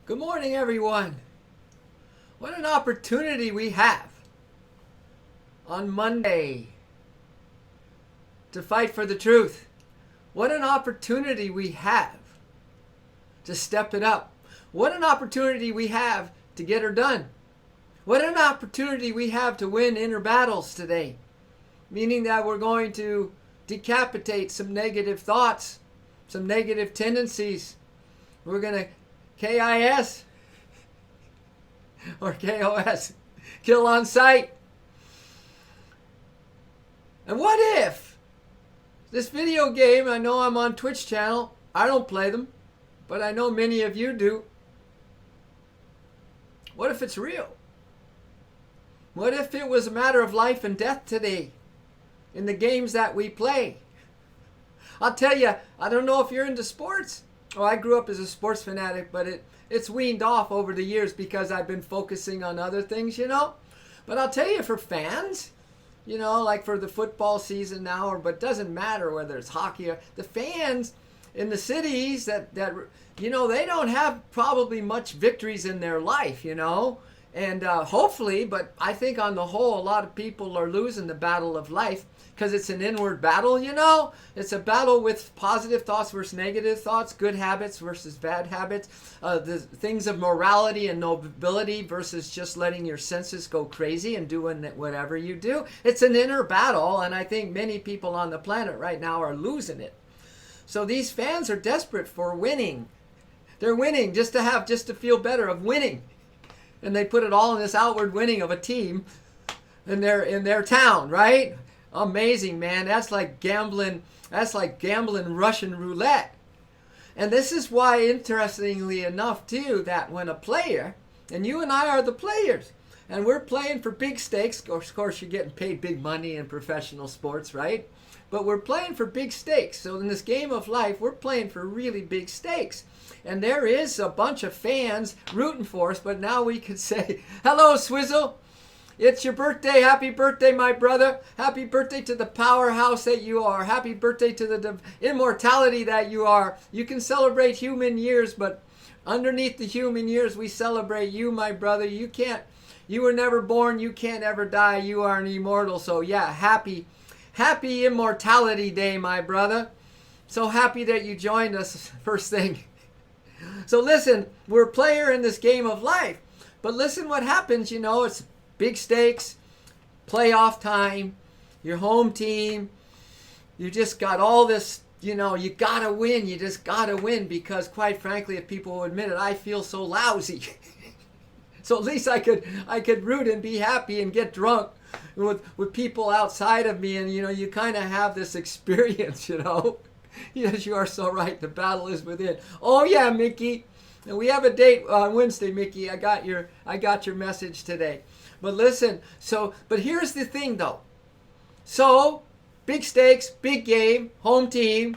Good morning, everyone. What an opportunity we have on Monday to fight for the truth. What an opportunity we have to step it up. What an opportunity we have to get her done. What an opportunity we have to win inner battles today. Meaning that we're going to decapitate some negative thoughts, some negative tendencies. We're going to KIS or KOS, kill on sight. And what if this video game, I know I'm on Twitch channel, I don't play them, but I know many of you do. What if it's real? What if it was a matter of life and death today in the games that we play? I'll tell you, I don't know if you're into sports. Oh, I grew up as a sports fanatic, but it's weaned off over the years because I've been focusing on other things, But I'll tell you, for fans, like for the football season now, but it doesn't matter whether it's hockey or the fans in the cities that they don't have probably much victories in their life, and hopefully, but I think on the whole, a lot of people are losing the battle of life because it's an inward battle, It's a battle with positive thoughts versus negative thoughts, good habits versus bad habits, the things of morality and nobility versus just letting your senses go crazy and doing whatever you do. It's an inner battle, and I think many people on the planet right now are losing it. So these fans are desperate for winning. They're winning just to feel better of winning. And they put it all in this outward winning of a team in their town, right? Amazing, man. That's like gambling Russian roulette. And this is why, interestingly enough, too, that when a player, and you and I are the players, and we're playing for big stakes, of course you're getting paid big money in professional sports, right? But we're playing for big stakes. So in this game of life, we're playing for really big stakes. And there is a bunch of fans rooting for us, but now we could say, hello, Swizzle. It's your birthday. Happy birthday, my brother. Happy birthday to the powerhouse that you are. Happy birthday to the immortality that you are. You can celebrate human years, but underneath the human years, we celebrate you, my brother. You were never born. You can't ever die. You are an immortal. So yeah, happy Immortality Day, my brother. So happy that you joined us first thing. So listen, we're a player in this game of life. But listen what happens, it's big stakes, playoff time, your home team. You just got all this, you got to win. You just got to win because, quite frankly, if people will admit it, I feel so lousy. So at least I could root and be happy and get drunk with people outside of me. And, you kind of have this experience, Yes, you are so right. The battle is within. Oh yeah, Mickey. And we have a date on Wednesday, Mickey. I got your message today. But listen, but here's the thing though. So, big stakes, big game, home team,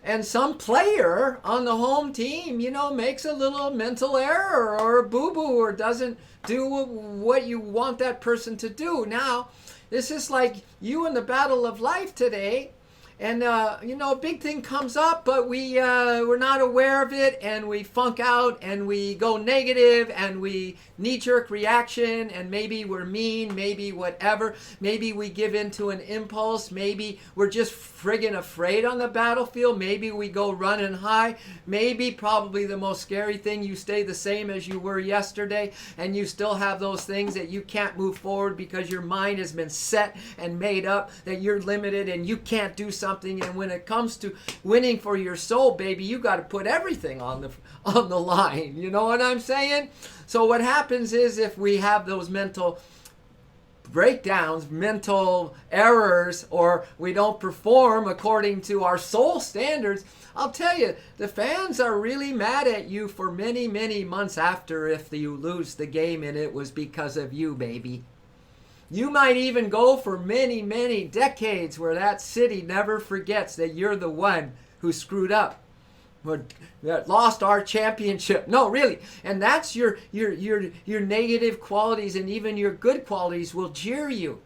and some player on the home team, makes a little mental error or a boo-boo or doesn't do what you want that person to do. Now, this is like you in the battle of life today. And, a big thing comes up, but we're not aware of it, and we funk out, and we go negative, and we knee-jerk reaction, and maybe we're mean, maybe whatever. Maybe we give in to an impulse. Maybe we're just friggin' afraid on the battlefield. Maybe we go running high. Maybe, probably the most scary thing, you stay the same as you were yesterday, and you still have those things that you can't move forward because your mind has been set and made up that you're limited and you can't do something. And when it comes to winning for your soul, baby, you got to put everything on the line. You know what I'm saying? So what happens is if we have those mental breakdowns, mental errors, or we don't perform according to our soul standards, I'll tell you, the fans are really mad at you for many, many months after if you lose the game and it was because of you, baby. You might even go for many, many decades where that city never forgets that you're the one who screwed up, or that lost our championship. No, really. And that's your negative qualities, and even your good qualities will jeer you.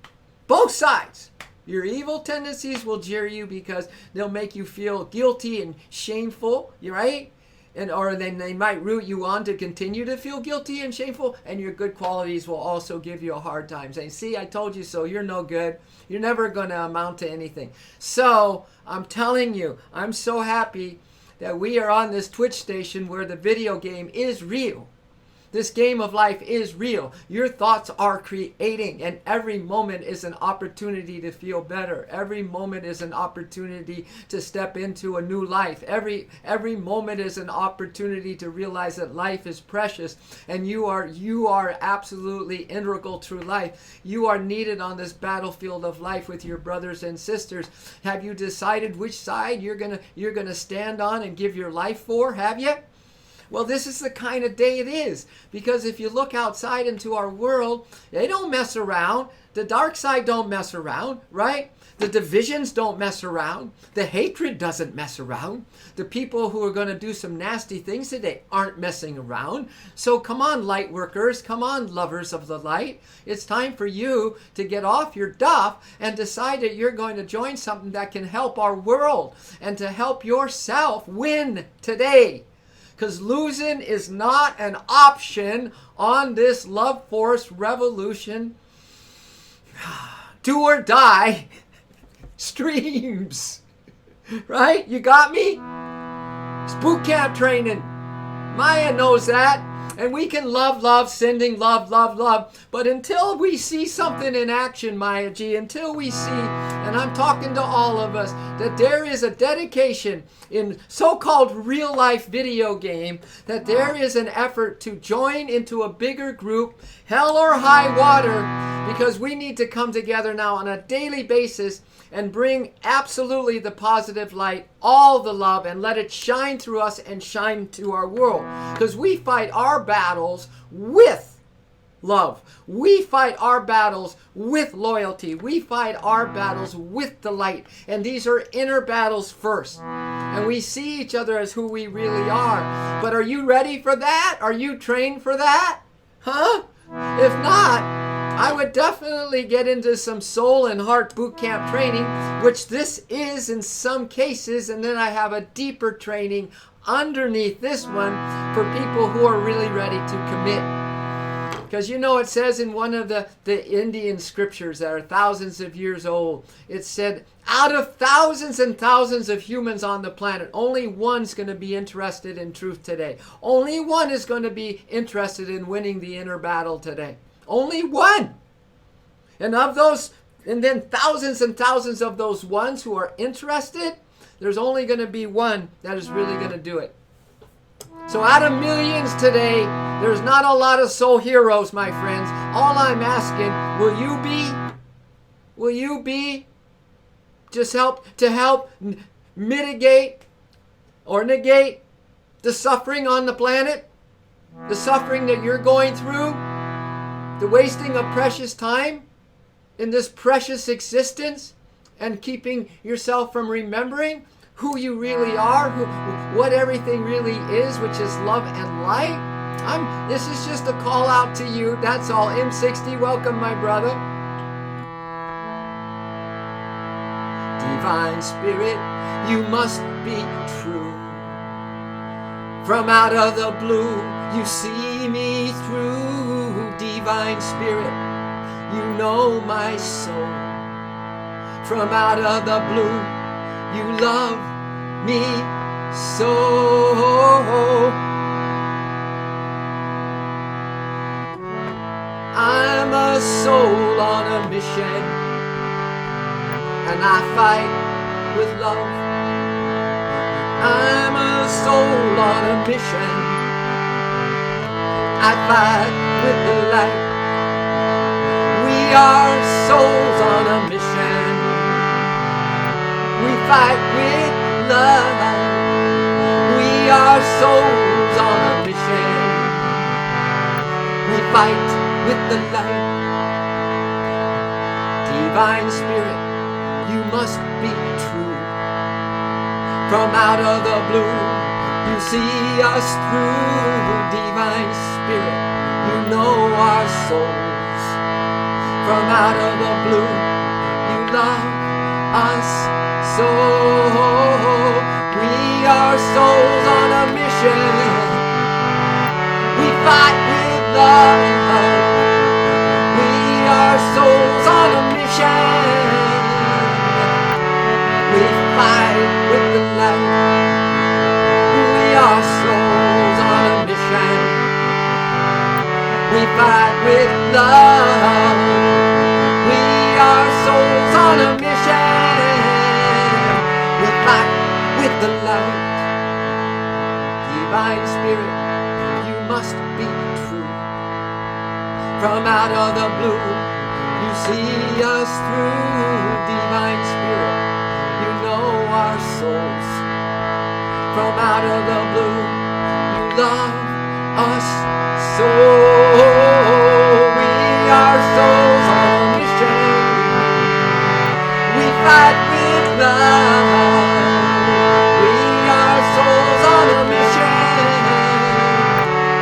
Both sides. Your evil tendencies will jeer you because they'll make you feel guilty and shameful, right? or then they might root you on to continue to feel guilty and shameful, and your good qualities will also give you a hard time, saying, see, I told you so, you're no good, you're never going to amount to anything. So I'm telling you, I'm so happy that we are on this Twitch station where the video game is real. This game of life is real. Your thoughts are creating, and every moment is an opportunity to feel better. Every moment is an opportunity to step into a new life. Every moment is an opportunity to realize that life is precious, and you are absolutely integral to life. You are needed on this battlefield of life with your brothers and sisters. Have you decided which side you're gonna stand on and give your life for? Have you? Well, this is the kind of day it is, because if you look outside into our world, they don't mess around. The dark side don't mess around, right? The divisions don't mess around. The hatred doesn't mess around. The people who are going to do some nasty things today aren't messing around. So come on, light workers. Come on, lovers of the light. It's time for you to get off your duff and decide that you're going to join something that can help our world and to help yourself win today. Because losing is not an option on this love force revolution. Do or die streams. Right? You got me? It's boot camp training. Maya knows that. And we can love, sending love. But until we see something in action, Maya G, until we see, and I'm talking to all of us, that there is a dedication in so-called real life video game, that there is an effort to join into a bigger group, hell or high water, because we need to come together now on a daily basis and bring absolutely the positive light, all the love, and let it shine through us and shine to our world. Because we fight our battles with love. We fight our battles with loyalty. We fight our battles with the light. And these are inner battles first. And we see each other as who we really are. But are you ready for that? Are you trained for that? Huh? If not, I would definitely get into some soul and heart boot camp training, which this is in some cases, and then I have a deeper training underneath this one for people who are really ready to commit. Because it says in one of the Indian scriptures that are thousands of years old, it said, out of thousands and thousands of humans on the planet, only one's going to be interested in truth today. Only one is going to be interested in winning the inner battle today. Only one. And of those, and then thousands and thousands of those ones who are interested, there's only going to be one that is really going to do it. So out of millions today, there's not a lot of soul heroes, my friends. All I'm asking, will you be just help mitigate or negate the suffering on the planet? The suffering that you're going through? The wasting of precious time in this precious existence, and keeping yourself from remembering who you really are, what everything really is, which is love and light. This is just a call out to you. That's all. M60, welcome, my brother. Divine Spirit, you must be true. From out of the blue, you see me through. Divine Spirit, you know my soul. From out of the blue, you love me so. I'm a soul on a mission, and I fight with love. I'm a soul on a mission, I fight with the light. We are souls on a mission. We fight with love. We are souls on a mission. We fight with the light. Divine Spirit, you must be true. From out of the blue, you see us through. Divine Spirit, you know our souls. From out of the blue, you love us soul. We are souls on a mission. We fight with love. We are souls on a mission. We fight with the light. We are souls on a mission. We fight with love. We are souls on a mission. We fight with the light. Divine Spirit, you must be true. From out of the blue, you see us through. Divine Spirit, you know our souls. From out of the blue, you love us so. We are souls on a mission. We fight with love. We are souls on a mission.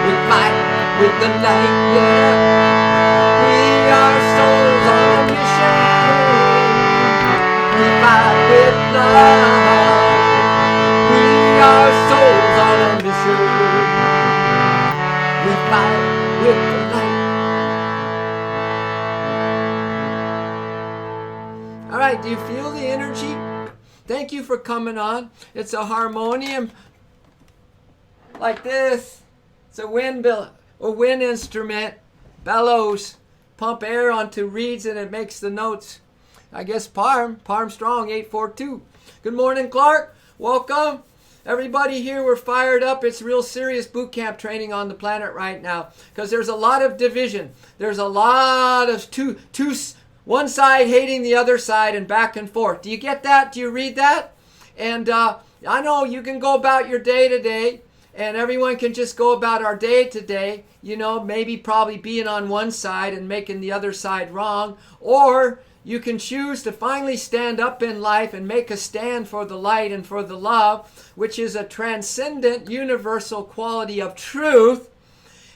We fight with the light, yeah. We are souls on a mission. We fight with love. We are souls on a mission. We fight with the light. All right, do you feel the energy? Thank you for coming on. It's a harmonium like this. It's a wind instrument. Bellows. Pump air onto reeds and it makes the notes. I guess Parm Strong 842. Good morning, Clark. Welcome. Everybody here, we're fired up. It's real serious boot camp training on the planet right now because there's a lot of division. There's a lot of one side hating the other side and back and forth. Do you get that? Do you read that? And I know you can go about your day to day, and everyone can just go about our day to day, you know, maybe probably being on one side and making the other side wrong, or you can choose to finally stand up in life and make a stand for the light and for the love, which is a transcendent universal quality of truth.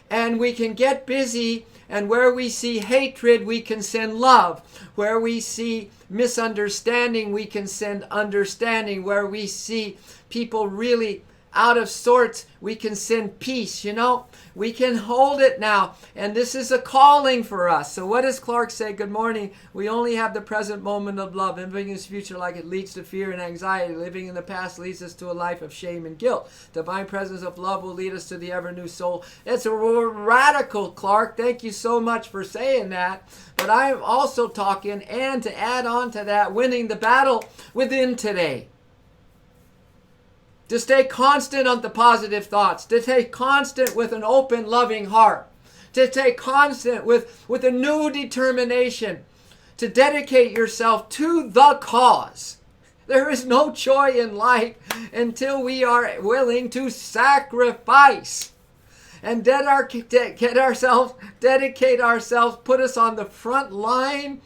And we can get busy, and where we see hatred, we can send love. Where we see misunderstanding, we can send understanding. Where we see people really out of sorts, we can send peace, you know. We can hold it now, and this is a calling for us. So what does Clark say? Good morning. We only have the present moment of love. Living in the future like it leads to fear and anxiety. Living in the past leads us to a life of shame and guilt. Divine presence of love will lead us to the ever new soul. It's a radical, Clark. Thank you so much for saying that. But I'm also talking, and to add on to that, winning the battle within today. To stay constant on the positive thoughts. To stay constant with an open, loving heart. To stay constant with a new determination. To dedicate yourself to the cause. There is no joy in life until we are willing to sacrifice. And dedicate ourselves, put us on the front line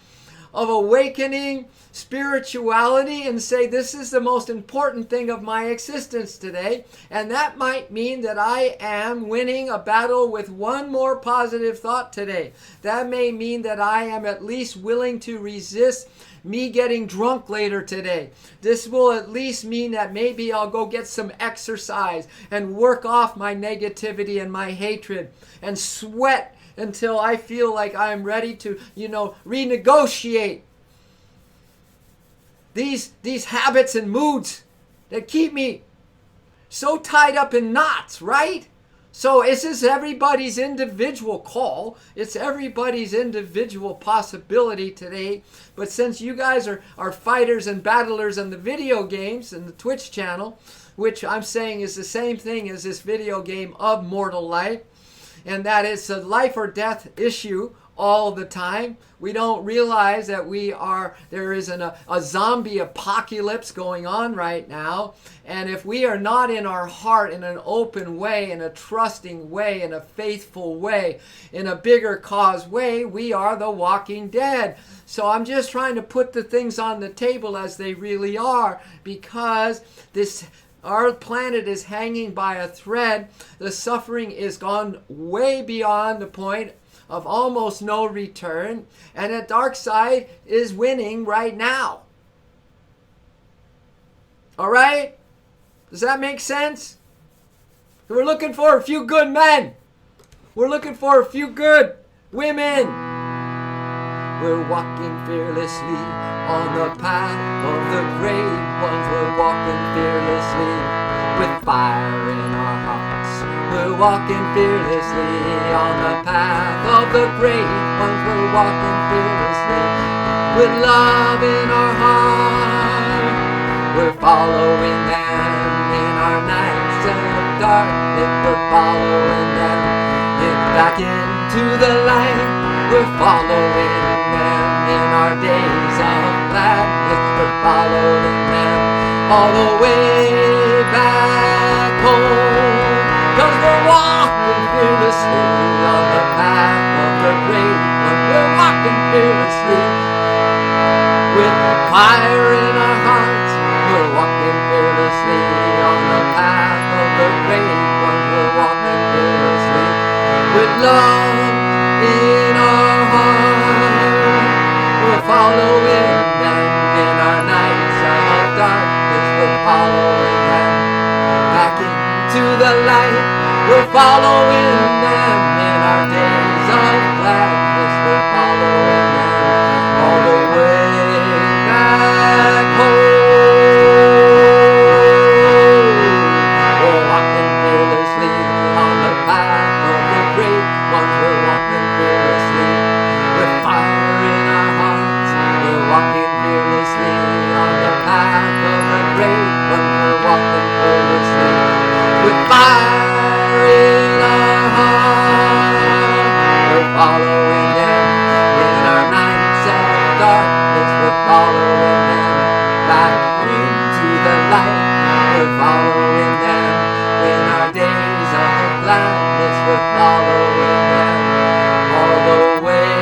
of awakening spirituality and say, this is the most important thing of my existence today. And that might mean that I am winning a battle with one more positive thought today. That may mean that I am at least willing to resist me getting drunk later today. This will at least mean that maybe I'll go get some exercise and work off my negativity and my hatred and sweat until I feel like I'm ready to, renegotiate these habits and moods that keep me so tied up in knots, right? So this is everybody's individual call. It's everybody's individual possibility today. But since you guys are fighters and battlers in the video games and the Twitch channel, which I'm saying is the same thing as this video game of mortal life, and that it's a life or death issue all the time. We don't realize that there is a zombie apocalypse going on right now. And if we are not in our heart in an open way, in a trusting way, in a faithful way, in a bigger cause way, we are the walking dead. So I'm just trying to put the things on the table as they really are, because our planet is hanging by a thread. The suffering is gone way beyond the point of almost no return, and the dark side is winning right now. All right? Does that make sense? We're looking for a few good men. We're looking for a few good women. We're walking fearlessly on the path of the great ones. We're walking fearlessly with fire in our hearts. We're walking fearlessly on the path of the great ones. We're walking fearlessly with love in our heart. We're following them in our nights of darkness. We're following them back into the light. We're following them in our days of gladness. We're following them all the way back home. 'Cause we're walking fearlessly on the path of the great one. We're walking fearlessly with fire in our hearts. We're walking fearlessly on the path of the great one. We're walking fearlessly with love in our heart. We're following them in our nights of darkness. We're following them back into the light. We're following them in our days of gladness. We're following them all the way back home. We're walking fearlessly on the path of the great ones. We're walking fearlessly with fire in our hearts. We're walking fearlessly on the path of the great ones. We're walking fearlessly with fire in our heart. We're following them in our nights of darkness. We're following them back into the light. We're following them in our days of gladness. We're following them all the way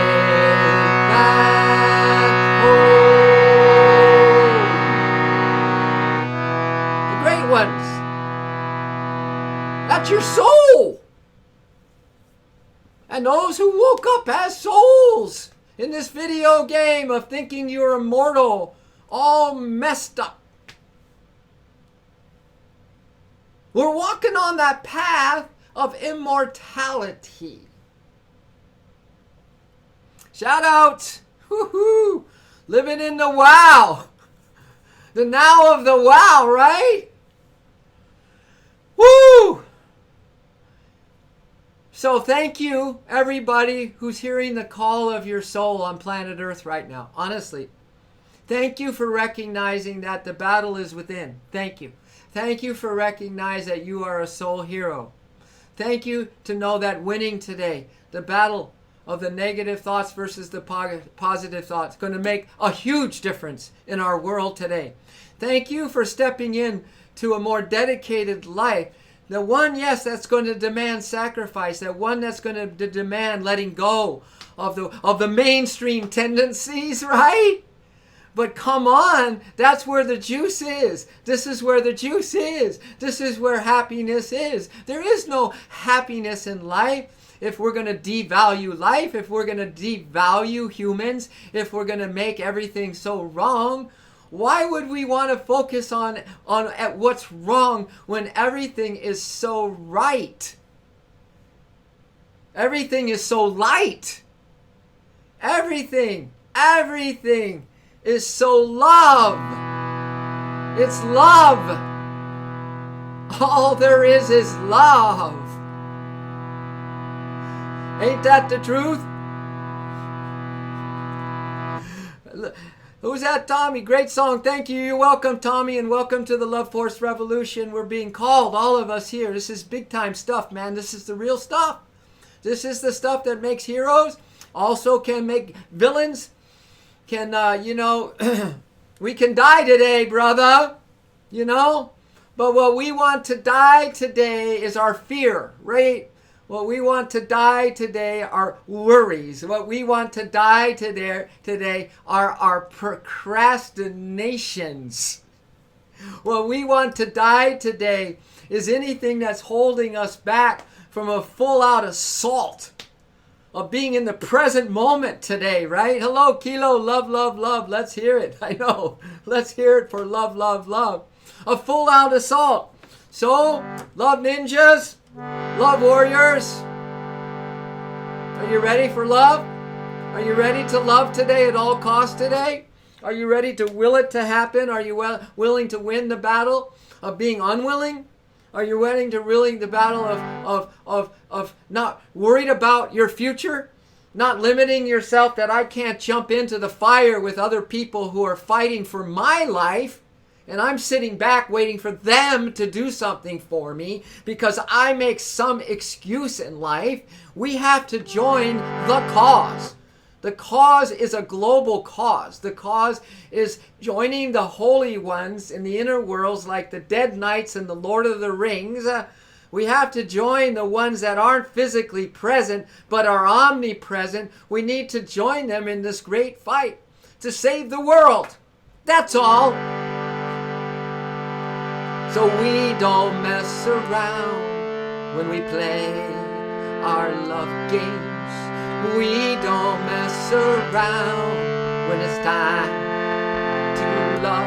back home. The great ones. That's your soul. And those who woke up as souls in this video game of thinking you're immortal, all messed up. We're walking on that path of immortality. Shout out. Woohoo. Living in the wow. The now of the wow, right? Woo! So thank you, everybody who's hearing the call of your soul on planet Earth right now. Honestly, thank you for recognizing that the battle is within. Thank you. Thank you for recognizing that you are a soul hero. Thank you to know that winning today, the battle of the negative thoughts versus the positive thoughts, going to make a huge difference in our world today. Thank you for stepping in to a more dedicated life. The one, yes, that's going to demand sacrifice. That one that's going to demand letting go of the mainstream tendencies, right? But come on, that's where the juice is. This is where the juice is. This is where happiness is. There is no happiness in life if we're going to devalue life, if we're going to devalue humans, if we're going to make everything so wrong. Why would we want to focus on at what's wrong when everything is so right? Everything is so light. Everything is so love. It's love. All there is love. Ain't that the truth? Who's that, Tommy? Great song. Thank you. You're welcome, Tommy, and welcome to the Love Force Revolution. We're being called, all of us here. This is big time stuff, man. This is the real stuff. This is the stuff that makes heroes, also can make villains. Can, we can die today, brother, But what we want to die today is our fear, right? What we want to die today are worries. What we want to die today are our procrastinations. What we want to die today is anything that's holding us back from a full-out assault of being in the present moment today, right? Hello, Kilo, love, love, love. Let's hear it. I know. Let's hear it for love, love, love. A full-out assault. So, love ninjas, love warriors, are you ready for love? Are you ready to love today at all costs today? Are you ready to will it to happen? Are you willing to win the battle of being unwilling? Are you willing to win the battle of not worried about your future? Not limiting yourself that I can't jump into the fire with other people who are fighting for my life, and I'm sitting back waiting for them to do something for me because I make some excuse in life. We have to join the cause. The cause is a global cause. The cause is joining the holy ones in the inner worlds like the dead knights in the Lord of the Rings. We have to join the ones that aren't physically present but are omnipresent. We need to join them in this great fight to save the world. That's all. So we don't mess around when we play our love games. We don't mess around when it's time to love.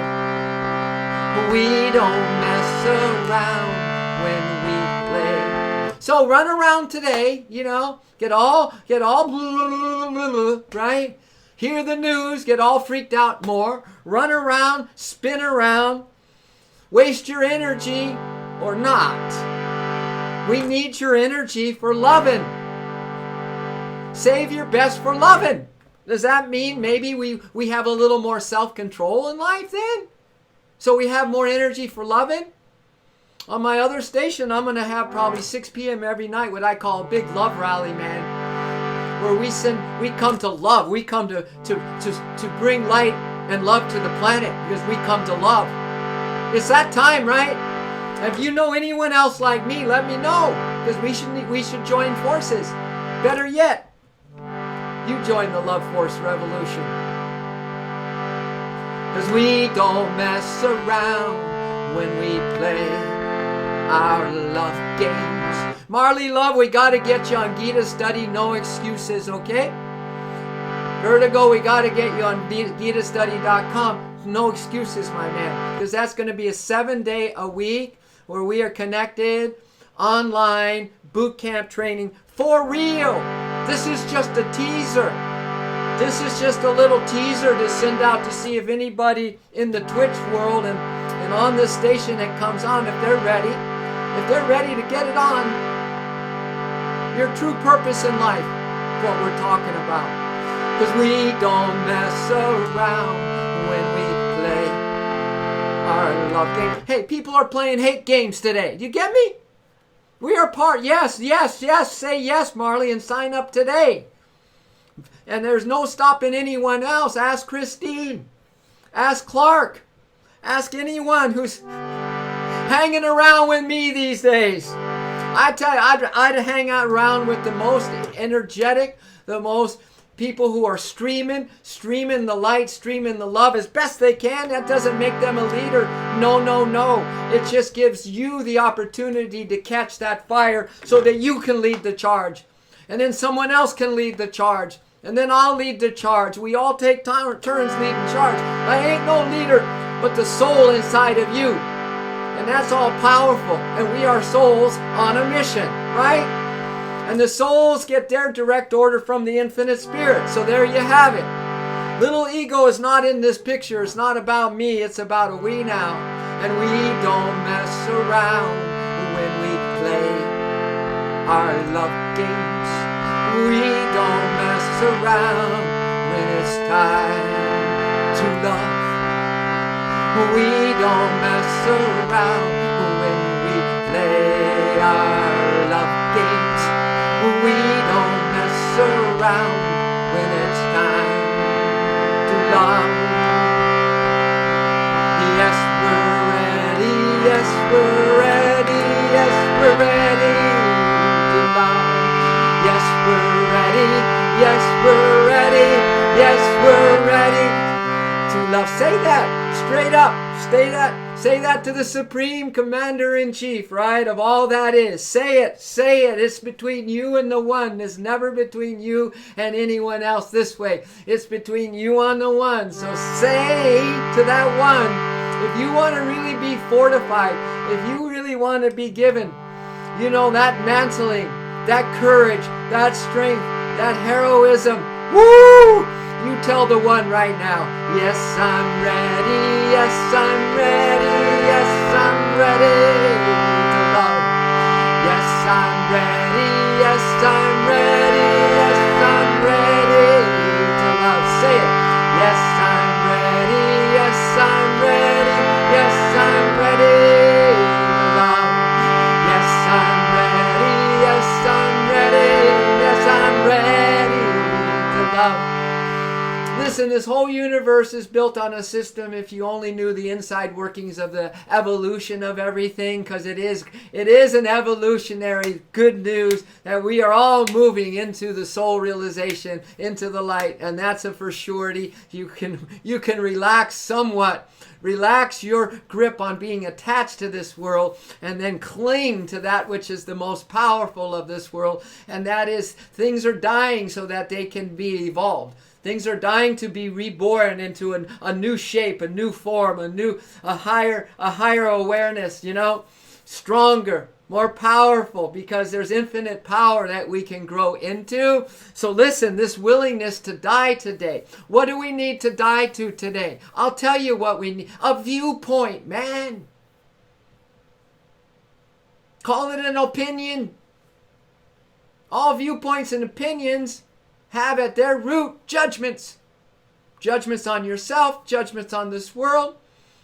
We don't mess around when we play. So run around today, get all right? Hear the news, get all freaked out more. Run around, spin around, waste your energy or not. We need your energy for loving. Save your best for loving. Does that mean maybe we have a little more self-control in life then? So we have more energy for loving? On my other station, I'm going to have probably 6 p.m. every night what I call a big love rally, man. Where we come to love. We come to bring light and love to the planet because we come to love. It's that time, right? If you know anyone else like me, let me know. Because we should join forces. Better yet, you join the Love Force Revolution. Because we don't mess around when we play our love games. Marley Love, we got to get you on Gita Study, no excuses, okay? Vertigo, we got to get you on GitaStudy.com. No excuses, my man. Because that's going to be a 7-day a week where we are connected, online, boot camp training, for real. This is just a teaser. This is just a little teaser to send out to see if anybody in the Twitch world and on this station that comes on, if they're ready to get it on. Your true purpose in life, what we're talking about. Because we don't mess around when we play our love game. Hey, people are playing hate games today. Do you get me? We are part. Yes. Say yes, Marley, and sign up today. And there's no stopping anyone else. Ask Christine. Ask Clark. Ask anyone who's hanging around with me these days. I tell you, I'd hang out around with the most energetic, the most people who are streaming the light, streaming the love as best they can. That doesn't make them a leader. No. It just gives you the opportunity to catch that fire so that you can lead the charge. And then someone else can lead the charge. And then I'll lead the charge. We all take turns leading charge. I ain't no leader but the soul inside of you. And that's all powerful. And we are souls on a mission, right? And the souls get their direct order from the infinite spirit. So there you have it. Little ego is not in this picture. It's not about me. It's about a we now. And we don't mess around when we play our love games. We don't mess around when it's time to love. We don't mess around when we play our love games. We don't mess around when it's time to love. Yes, we're ready. Yes, we're ready. Yes, we're ready to love. Yes, we're ready. Yes, we're ready. Yes, we're ready to love. Say that straight up. Say that to the Supreme Commander-in-Chief, right, of all that is. Say it. It's between you and the one. It's never between you and anyone else this way. It's between you and the one. So say to that one, if you want to really be fortified, if you really want to be given, you know, that mantling, that courage, that strength, that heroism, woo! You tell the one right now, yes, I'm ready, yes, I'm ready, yes, I'm ready to love. Yes, I'm ready, yes, I'm ready, yes, I'm ready to love. Say it. Yes, I'm ready, yes, I'm ready, yes, I'm ready to love. Yes, I'm ready, yes, I'm ready, yes, I'm ready to love. Listen, this whole universe is built on a system. If you only knew the inside workings of the evolution of everything, because it is an evolutionary good news that we are all moving into the soul realization, into the light, and that's a for surety. You can relax somewhat. Relax your grip on being attached to this world and then cling to that which is the most powerful of this world, and that is things are dying so that they can be evolved. Things are dying to be reborn into a new shape, a new form, a higher awareness, you know, stronger, more powerful, because there's infinite power that we can grow into. So listen, this willingness to die today. What do we need to die to today? I'll tell you what we need. A viewpoint, man. Call it an opinion. All viewpoints and opinions have at their root judgments. Judgments on yourself, judgments on this world.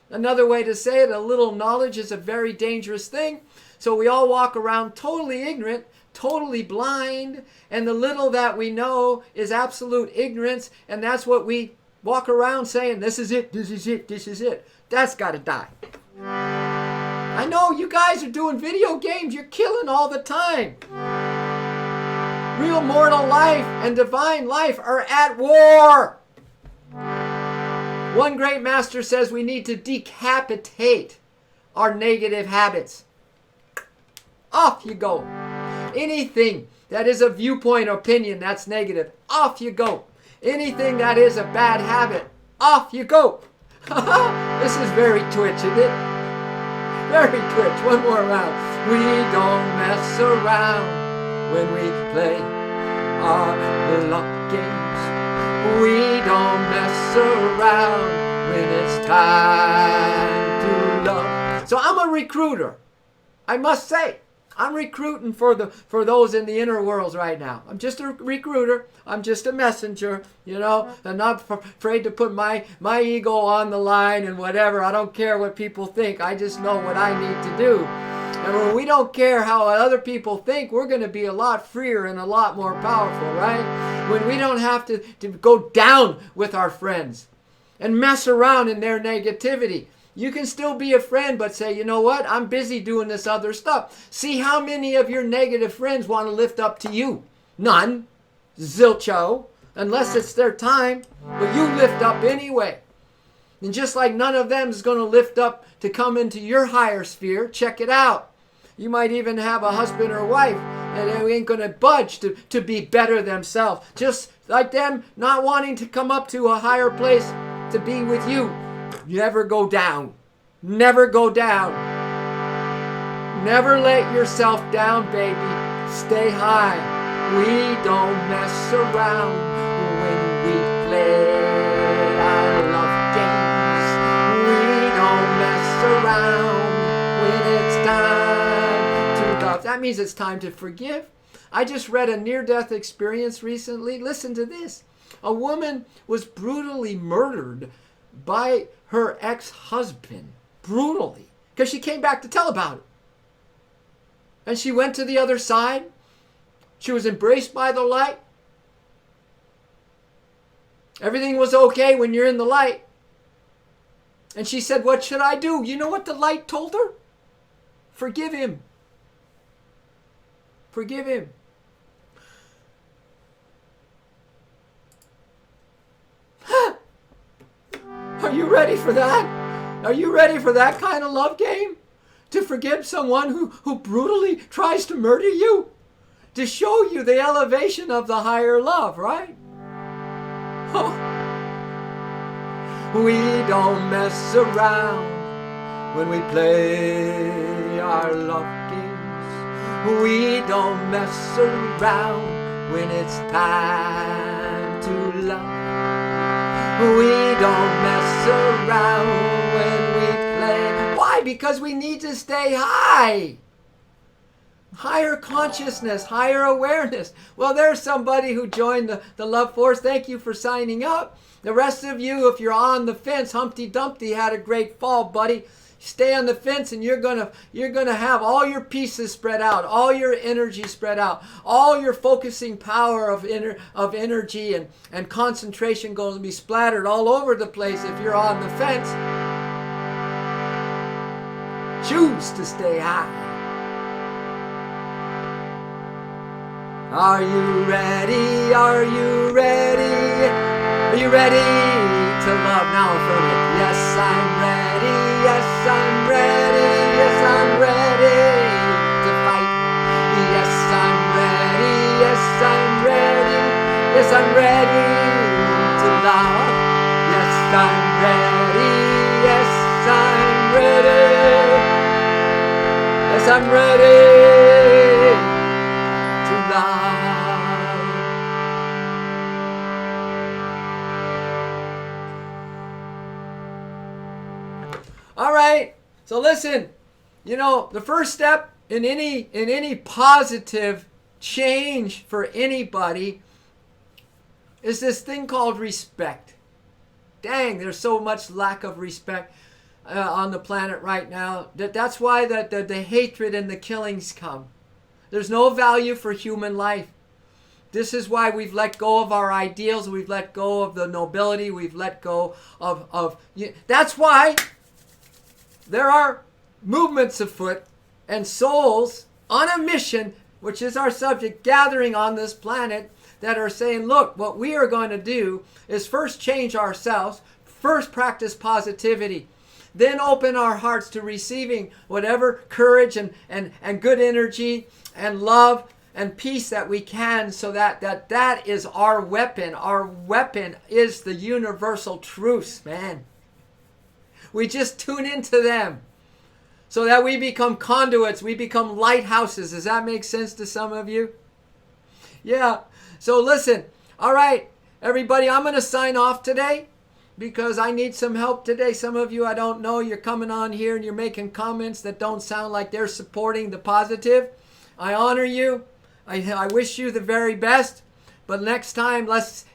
Another way to say it, a little knowledge is a very dangerous thing. So we all walk around totally ignorant, totally blind, and the little that we know is absolute ignorance, and that's what we walk around saying, this is it, this is it, this is it. That's got to die. I know you guys are doing video games, you're killing all the time. Real mortal life and divine life are at war. One great master says we need to decapitate our negative habits. Off you go. Anything that is a viewpoint opinion that's negative, off you go. Anything that is a bad habit, off you go. This is very Twitch, isn't it? Very Twitch. One more round. We don't mess around when we play our love games. We don't mess around when it's time to love. So I'm a recruiter. I must say, I'm recruiting for those in the inner worlds right now. I'm just a recruiter. I'm just a messenger, you know. I'm not afraid to put my ego on the line and whatever. I don't care what people think. I just know what I need to do. And when we don't care how other people think, we're going to be a lot freer and a lot more powerful, right? When we don't have to go down with our friends and mess around in their negativity. You can still be a friend, but say, you know what? I'm busy doing this other stuff. See how many of your negative friends want to lift up to you? None. Zilcho. Unless it's their time. But you lift up anyway. And just like none of them is going to lift up to come into your higher sphere, check it out. You might even have a husband or wife, and they ain't going to budge to be better themselves. Just like them not wanting to come up to a higher place to be with you. Never go down. Never go down. Never let yourself down, baby. Stay high. We don't mess around when we play our love games. We don't mess around when it's time to love. That means it's time to forgive. I just read a near-death experience recently. Listen to this. A woman was brutally murdered by her ex-husband, brutally, because she came back to tell about it. And she went to the other side. She was embraced by the light. Everything was okay when you're in the light. And she said, what should I do? You know what the light told her? Forgive him. Forgive him. Are you ready for that? Are you ready for that kind of love game? To forgive someone who brutally tries to murder you? To show you the elevation of the higher love, right? Oh. We don't mess around when we play our love games. We don't mess around when it's time to love. We don't mess around when we play. Why? Because we need to stay high. Higher consciousness, higher awareness. Well, there's somebody who joined the Love Force. Thank you for signing up. The rest of you, if you're on the fence, Humpty Dumpty had a great fall, buddy. Stay on the fence and you're gonna have all your pieces spread out, all your energy spread out, all your focusing power of energy and concentration going to be splattered all over the place if you're on the fence. Choose to stay high. Are you ready? Are you ready? Are you ready to love? Now affirmative. Yes, I'm ready. Yes, I'm ready. Yes, I'm ready to fight. Yes, I'm ready. Yes, I'm ready. Yes, I'm ready to love. Yes, I'm ready. Yes, I'm ready. Yes, I'm ready to love. All right, so listen, you know, the first step in any positive change for anybody is this thing called respect. Dang, there's so much lack of respect on the planet right now. That's why the hatred and the killings come. There's no value for human life. This is why we've let go of our ideals. We've let go of the nobility. We've let go of that's why there are movements afoot and souls on a mission, which is our subject, gathering on this planet that are saying, look, what we are going to do is first change ourselves, first practice positivity, then open our hearts to receiving whatever courage and good energy and love and peace that we can, so that is our weapon. Our weapon is the universal truths, man. We just tune into them so that we become conduits, we become lighthouses. Does that make sense to some of you? Yeah. So listen, all right, everybody, I'm going to sign off today because I need some help today. Some of you I don't know, you're coming on here and you're making comments that don't sound like they're supporting the positive. I honor you. I wish you the very best. But next time, let's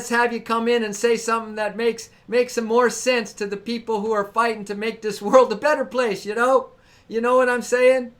have you come in and say something that makes some more sense to the people who are fighting to make this world a better place, you know? You know what I'm saying?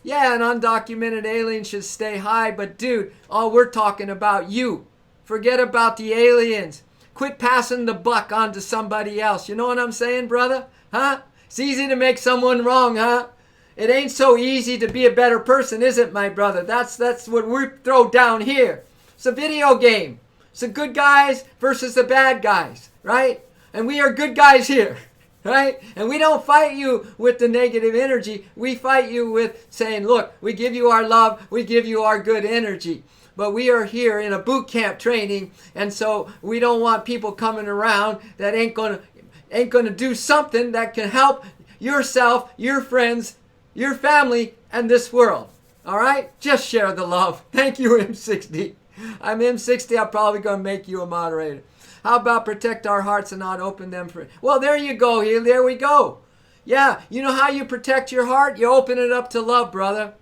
Yeah, an undocumented alien should stay high, but dude, all we're talking about you. Forget about the aliens. Quit passing the buck on to somebody else. You know what I'm saying, brother? Huh? It's easy to make someone wrong, huh? It ain't so easy to be a better person, is it, my brother? That's what we throw down here. It's a video game. It's the good guys versus the bad guys, right? And we are good guys here, right? And we don't fight you with the negative energy. We fight you with saying, look, we give you our love, we give you our good energy. But we are here in a boot camp training, and so we don't want people coming around that ain't gonna do something that can help yourself, your friends, your family, and this world. All right? Just share the love. Thank you, M60. I'm M60. I'm probably going to make you a moderator. How about protect our hearts and not open them for... Well, there you go. There we go. Yeah, you know how you protect your heart? You open it up to love, brother.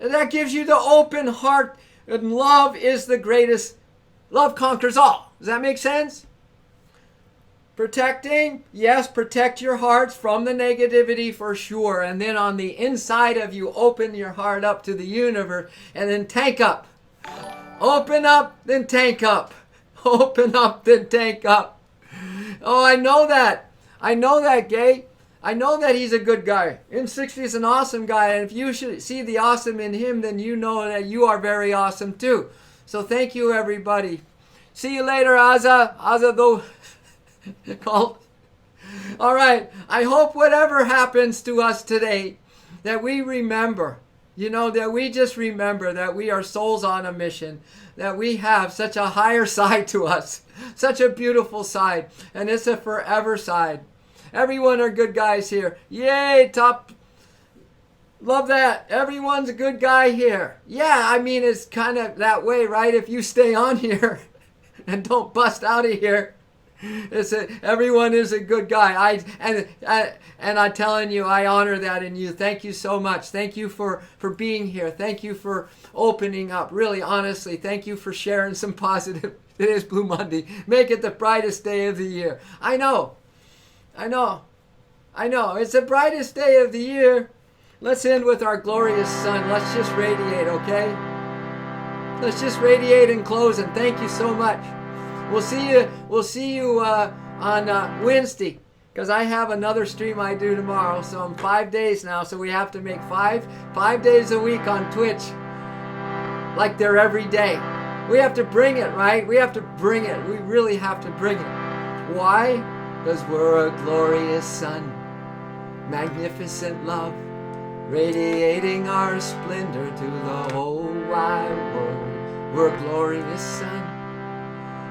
And that gives you the open heart. And love is the greatest. Love conquers all. Does that make sense? Protecting, yes, protect your hearts from the negativity for sure. And then on the inside of you, open your heart up to the universe and then tank up. Open up, then tank up. Open up, then tank up. Oh, I know that. I know that, Gay. I know that he's a good guy. M60 is an awesome guy. And if you should see the awesome in him, then you know that you are very awesome too. So thank you, everybody. See you later, Aza. Aza, though. Called. All right. I hope whatever happens to us today, that we remember, that we just remember that we are souls on a mission, that we have such a higher side to us, such a beautiful side, and it's a forever side. Everyone are good guys here. Yay, top. Love that. Everyone's a good guy here. Yeah, I mean, it's kind of that way, right? If you stay on here and don't bust out of here, everyone is a good guy. And I'm telling you, I honor that in you. Thank you so much. Thank you for being here. Thank you for opening up. Really, honestly, thank you for sharing some positive. It is Blue Monday. Make it the brightest day of the year. I know. It's the brightest day of the year. Let's end with our glorious sun. Let's just radiate, okay? Let's just radiate in closing. Thank you so much. We'll see you on Wednesday, because I have another stream I do tomorrow. So I'm 5 days now. So we have to make five days a week on Twitch, like they're every day. We have to bring it, right? We have to bring it. We really have to bring it. Why? Because we're a glorious sun, magnificent love, radiating our splendor to the whole wide world. We're a glorious sun,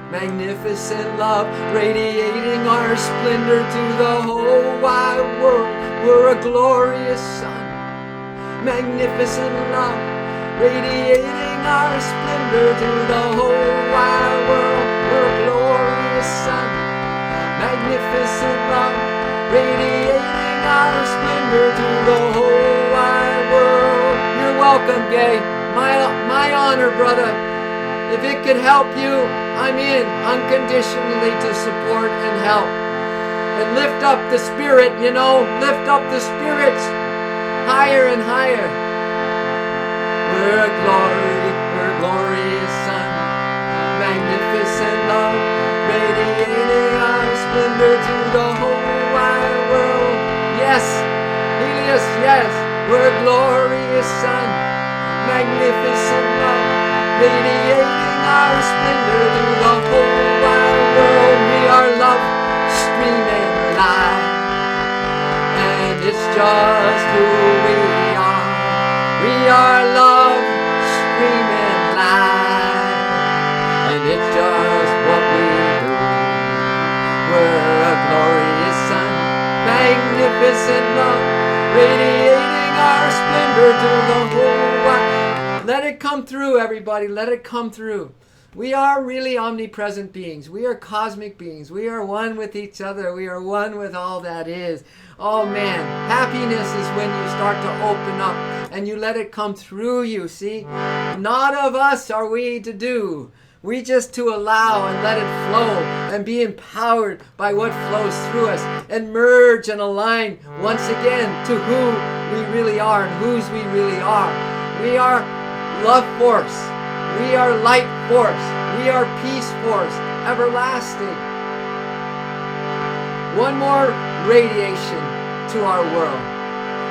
magnificent love, radiating our splendor to the whole wide world. We're a glorious sun, magnificent love, radiating our splendor to the whole wide world. We're a glorious sun, magnificent love, radiating our splendor to the whole wide world. You're welcome, Gay. My honor, brother. If it could help you, I'm in unconditionally to support and help. And lift up the spirit, lift up the spirits higher and higher. We're a glorious sun, magnificent love, radiating our splendor to the whole wide world. Yes, Helios, yes, we're a glorious sun, magnificent love, radiating our splendor to the whole wide world. We are love streaming live, and it's just who we are. We are love streaming live, and it's just what we do. We're a glorious sun, magnificent love, radiating our splendor to the whole wide. Let it come through, everybody. Let it come through. We are really omnipresent beings. We are cosmic beings. We are one with each other. We are one with all that is. Oh man, happiness is when you start to open up and you let it come through you, see? Not of us are we to do. We just to allow and let it flow and be empowered by what flows through us and merge and align once again to who we really are and whose we really are. We are love force. We are light force. We are peace force. Everlasting. One more radiation to our world.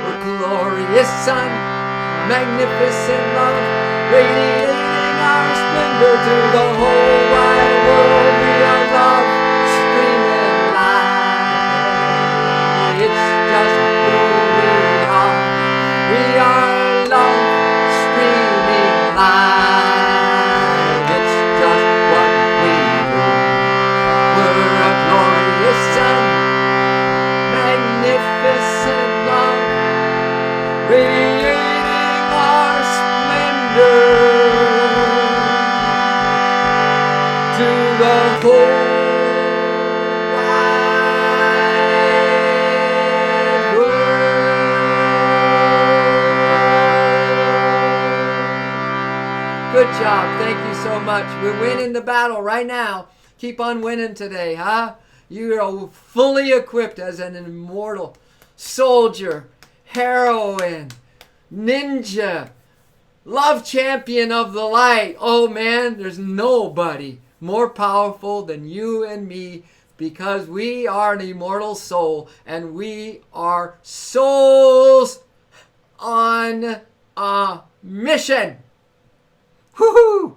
We're glorious sun, magnificent love, radiating our splendor to the whole wide world. We are love streaming live. It's just who we are. We are love streaming live. It's just what we do. We're a glorious sun, magnificent love, radiating our splendor to the whole wide world. Good job. Thank you so much. We're winning the battle right now. Keep on winning today, huh? You are fully equipped as an immortal soldier, heroine, ninja, love champion of the light. Oh man, there's nobody more powerful than you and me, because we are an immortal soul and we are souls on a mission. Woohoo!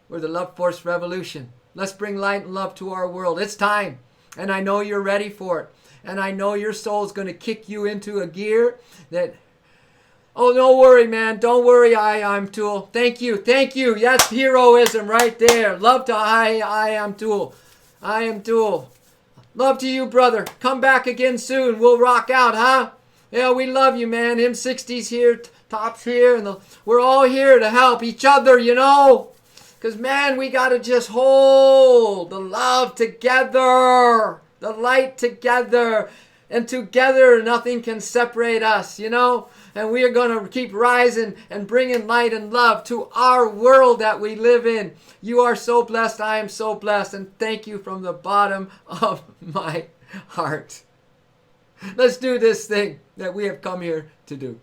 We're the Love Force Revolution. Let's bring light and love to our world. It's time. And I know you're ready for it. And I know your soul's going to kick you into a gear that, oh, don't worry, man. Don't worry, I am Tool. Thank you. Thank you. That's heroism right there. Love to I am Tool. I am Tool. Love to you, brother. Come back again soon. We'll rock out, huh? Yeah, we love you, man. M60's here, Top's here, and we're all here to help each other, you know? Because, man, we got to just hold the love together, the light together. And together, nothing can separate us, you know? And we are going to keep rising and bringing light and love to our world that we live in. You are so blessed. I am so blessed. And thank you from the bottom of my heart. Let's do this thing that we have come here to do.